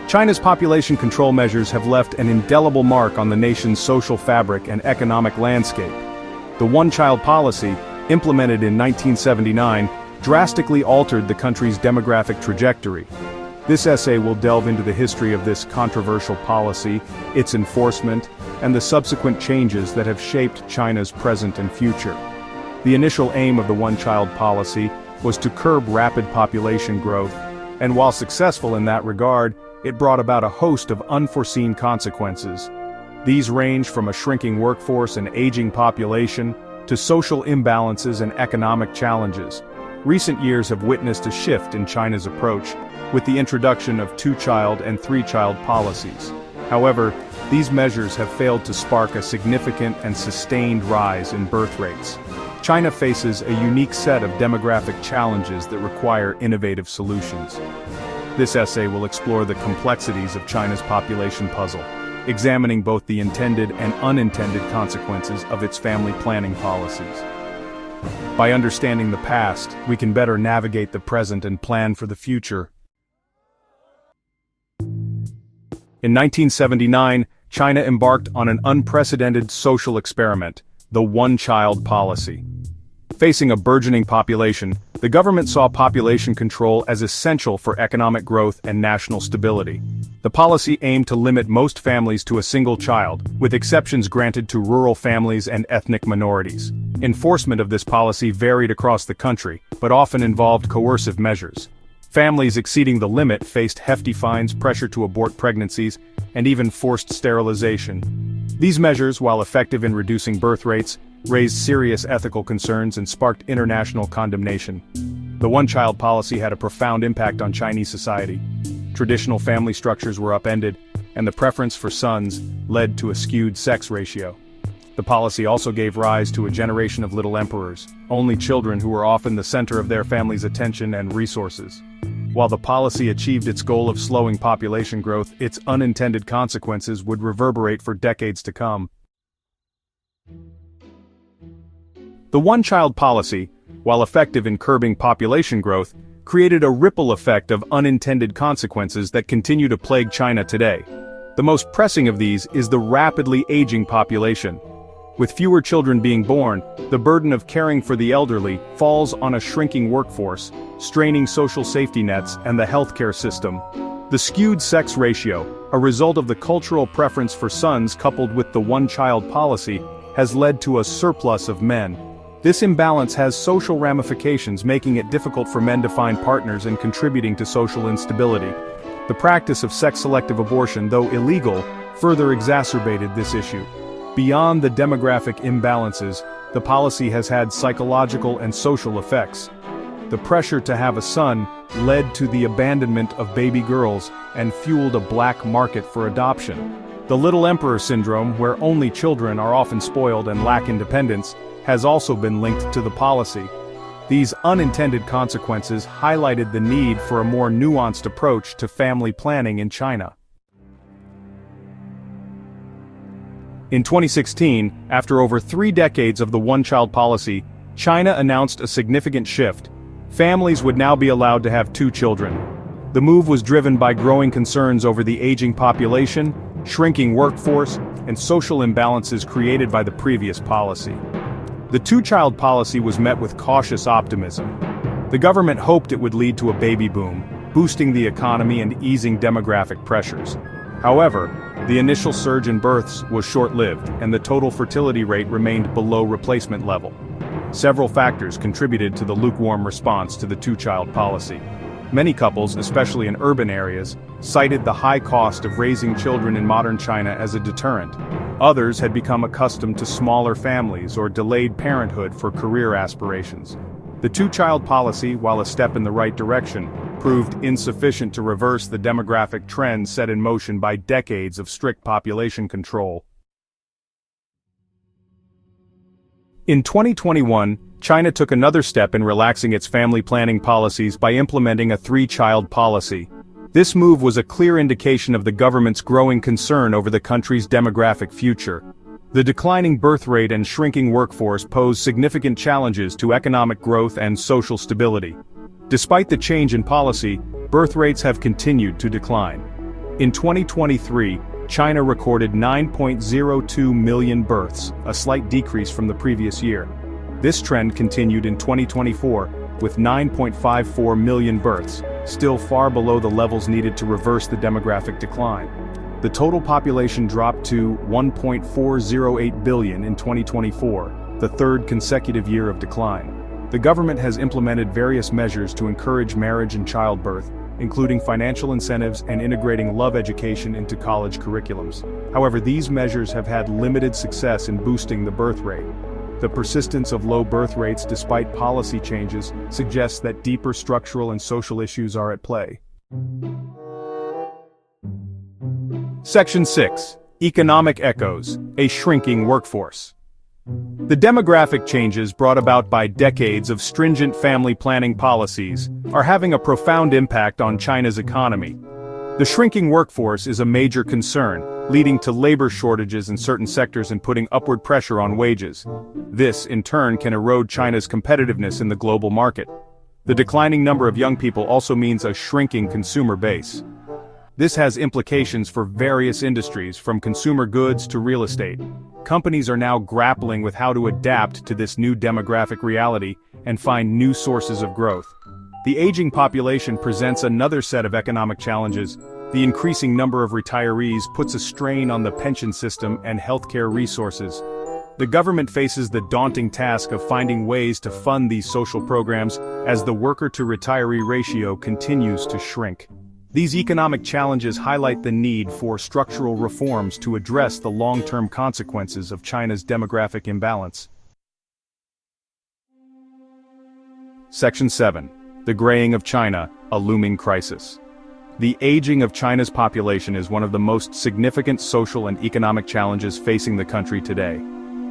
China's population control measures have left an indelible mark on the nation's social fabric and economic landscape. The one-child policy, implemented in 1979, drastically altered the country's demographic trajectory. This essay will delve into the history of this controversial policy, its enforcement, and the subsequent changes that have shaped China's present and future. The initial aim of the one-child policy was to curb rapid population growth, and while successful in that regard, it brought about a host of unforeseen consequences. These range from a shrinking workforce and aging population, to social imbalances and economic challenges. Recent years have witnessed a shift in China's approach, with the introduction of two-child and three-child policies. However, these measures have failed to spark a significant and sustained rise in birth rates. China faces a unique set of demographic challenges that require innovative solutions. This essay will explore the complexities of China's population puzzle, examining both the intended and unintended consequences of its family planning policies. By understanding the past, we can better navigate the present and plan for the future. In 1979, China embarked on an unprecedented social experiment, the one-child policy. Facing a burgeoning population, the government saw population control as essential for economic growth and national stability. The policy aimed to limit most families to a single child, with exceptions granted to rural families and ethnic minorities. Enforcement of this policy varied across the country, but often involved coercive measures. Families exceeding the limit faced hefty fines, pressure to abort pregnancies, and even forced sterilization. These measures, while effective in reducing birth rates, raised serious ethical concerns and sparked international condemnation. The one-child policy had a profound impact on Chinese society. Traditional family structures were upended, and the preference for sons led to a skewed sex ratio. The policy also gave rise to a generation of little emperors, only children who were often the center of their family's attention and resources. While the policy achieved its goal of slowing population growth, its unintended consequences would reverberate for decades to come. The one-child policy, while effective in curbing population growth, created a ripple effect of unintended consequences that continue to plague China today. The most pressing of these is the rapidly aging population. With fewer children being born, the burden of caring for the elderly falls on a shrinking workforce, straining social safety nets and the healthcare system. The skewed sex ratio, a result of the cultural preference for sons coupled with the one-child policy, has led to a surplus of men. This imbalance has social ramifications, making it difficult for men to find partners and contributing to social instability. The practice of sex-selective abortion, though illegal, further exacerbated this issue. Beyond the demographic imbalances, the policy has had psychological and social effects. The pressure to have a son led to the abandonment of baby girls and fueled a black market for adoption. The little emperor syndrome, where only children are often spoiled and lack independence, has also been linked to the policy. These unintended consequences highlighted the need for a more nuanced approach to family planning in China. In 2016, after over 3 decades of the one-child policy, China announced a significant shift. Families would now be allowed to have 2 children. The move was driven by growing concerns over the aging population, shrinking workforce, and social imbalances created by the previous policy. The two-child policy was met with cautious optimism. The government hoped it would lead to a baby boom, boosting the economy and easing demographic pressures. However, the initial surge in births was short-lived, and the total fertility rate remained below replacement level. Several factors contributed to the lukewarm response to the two-child policy. Many couples, especially in urban areas, cited the high cost of raising children in modern China as a deterrent. Others had become accustomed to smaller families or delayed parenthood for career aspirations. The two-child policy, while a step in the right direction, proved insufficient to reverse the demographic trends set in motion by decades of strict population control. In 2021, China took another step in relaxing its family planning policies by implementing a 3-child policy. This move was a clear indication of the government's growing concern over the country's demographic future. The declining birth rate and shrinking workforce pose significant challenges to economic growth and social stability. Despite the change in policy, birth rates have continued to decline. In 2023, China recorded 9.02 million births, a slight decrease from the previous year. This trend continued in 2024, with 9.54 million births, still far below the levels needed to reverse the demographic decline. The total population dropped to 1.408 billion in 2024, the third consecutive year of decline. The government has implemented various measures to encourage marriage and childbirth, including financial incentives and integrating love education into college curriculums. However, these measures have had limited success in boosting the birth rate. The persistence of low birth rates despite policy changes suggests that deeper structural and social issues are at play. Section 6. Economic Echoes, a shrinking workforce. The demographic changes brought about by decades of stringent family planning policies are having a profound impact on China's economy. The shrinking workforce is a major concern, leading to labor shortages in certain sectors and putting upward pressure on wages. This, in turn, can erode China's competitiveness in the global market. The declining number of young people also means a shrinking consumer base. This has implications for various industries, from consumer goods to real estate. Companies are now grappling with how to adapt to this new demographic reality and find new sources of growth. The aging population presents another set of economic challenges. The increasing number of retirees puts a strain on the pension system and healthcare resources. The government faces the daunting task of finding ways to fund these social programs as the worker-to-retiree ratio continues to shrink. These economic challenges highlight the need for structural reforms to address the long-term consequences of China's demographic imbalance. Section 7. The Graying of China, a Looming Crisis. The aging of China's population is one of the most significant social and economic challenges facing the country today.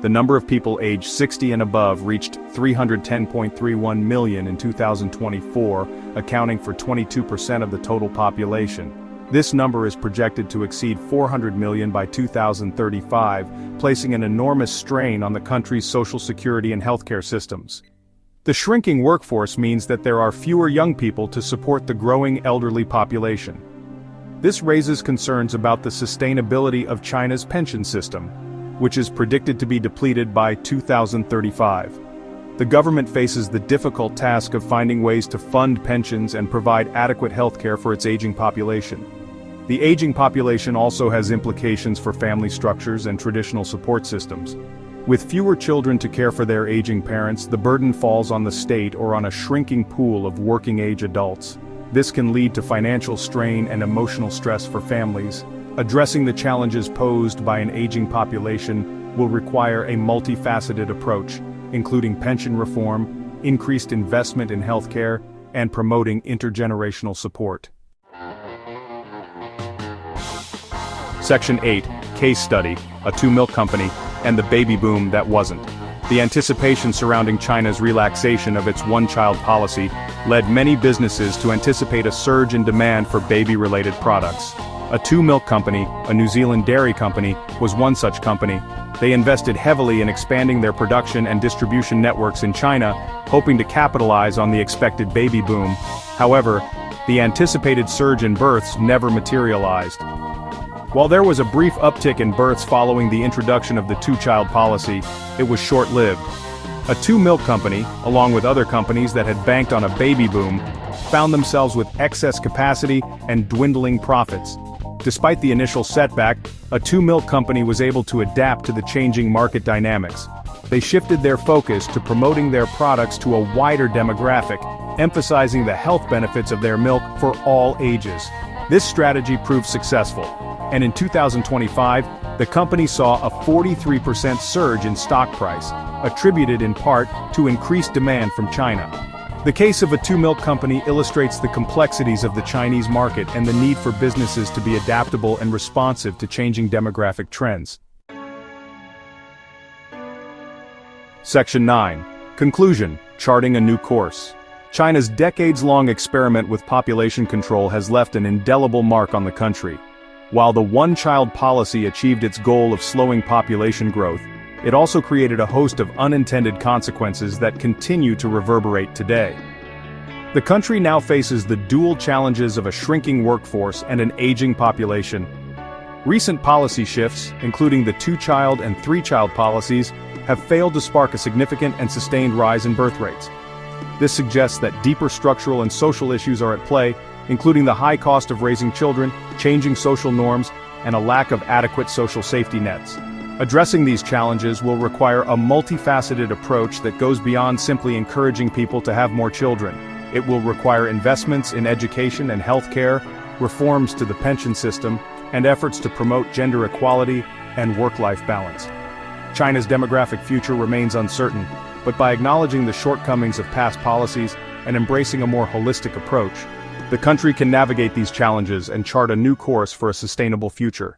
The number of people aged 60 and above reached 310.31 million in 2024, accounting for 22% of the total population. This number is projected to exceed 400 million by 2035, placing an enormous strain on the country's social security and healthcare systems. The shrinking workforce means that there are fewer young people to support the growing elderly population. This raises concerns about the sustainability of China's pension system, which is predicted to be depleted by 2035. The government faces the difficult task of finding ways to fund pensions and provide adequate healthcare for its aging population. The aging population also has implications for family structures and traditional support systems. With fewer children to care for their aging parents, the burden falls on the state or on a shrinking pool of working-age adults. This can lead to financial strain and emotional stress for families. Addressing the challenges posed by an aging population will require a multifaceted approach, including pension reform, increased investment in healthcare, and promoting intergenerational support. Section 8. Case Study, a two-milk company, and the baby boom that wasn't. The anticipation surrounding China's relaxation of its one-child policy led many businesses to anticipate a surge in demand for baby-related products. A two-milk company, a New Zealand dairy company, was one such company. They invested heavily in expanding their production and distribution networks in China, hoping to capitalize on the expected baby boom. However, the anticipated surge in births never materialized. While there was a brief uptick in births following the introduction of the two-child policy, it was short-lived. A two-milk company, along with other companies that had banked on a baby boom, found themselves with excess capacity and dwindling profits. Despite the initial setback, a two-milk company was able to adapt to the changing market dynamics. They shifted their focus to promoting their products to a wider demographic, emphasizing the health benefits of their milk for all ages. This strategy proved successful, and in 2025, the company saw a 43% surge in stock price, attributed in part to increased demand from China. The case of a two-milk company illustrates the complexities of the Chinese market and the need for businesses to be adaptable and responsive to changing demographic trends. Section 9. Conclusion: Charting a new course. China's decades-long experiment with population control has left an indelible mark on the country. While the one-child policy achieved its goal of slowing population growth, it also created a host of unintended consequences that continue to reverberate today. The country now faces the dual challenges of a shrinking workforce and an aging population. Recent policy shifts, including the two-child and three-child policies, have failed to spark a significant and sustained rise in birth rates. This suggests that deeper structural and social issues are at play, including the high cost of raising children, changing social norms, and a lack of adequate social safety nets. Addressing these challenges will require a multifaceted approach that goes beyond simply encouraging people to have more children. It will require investments in education and healthcare, reforms to the pension system, and efforts to promote gender equality and work-life balance. China's demographic future remains uncertain, but by acknowledging the shortcomings of past policies and embracing a more holistic approach, the country can navigate these challenges and chart a new course for a sustainable future.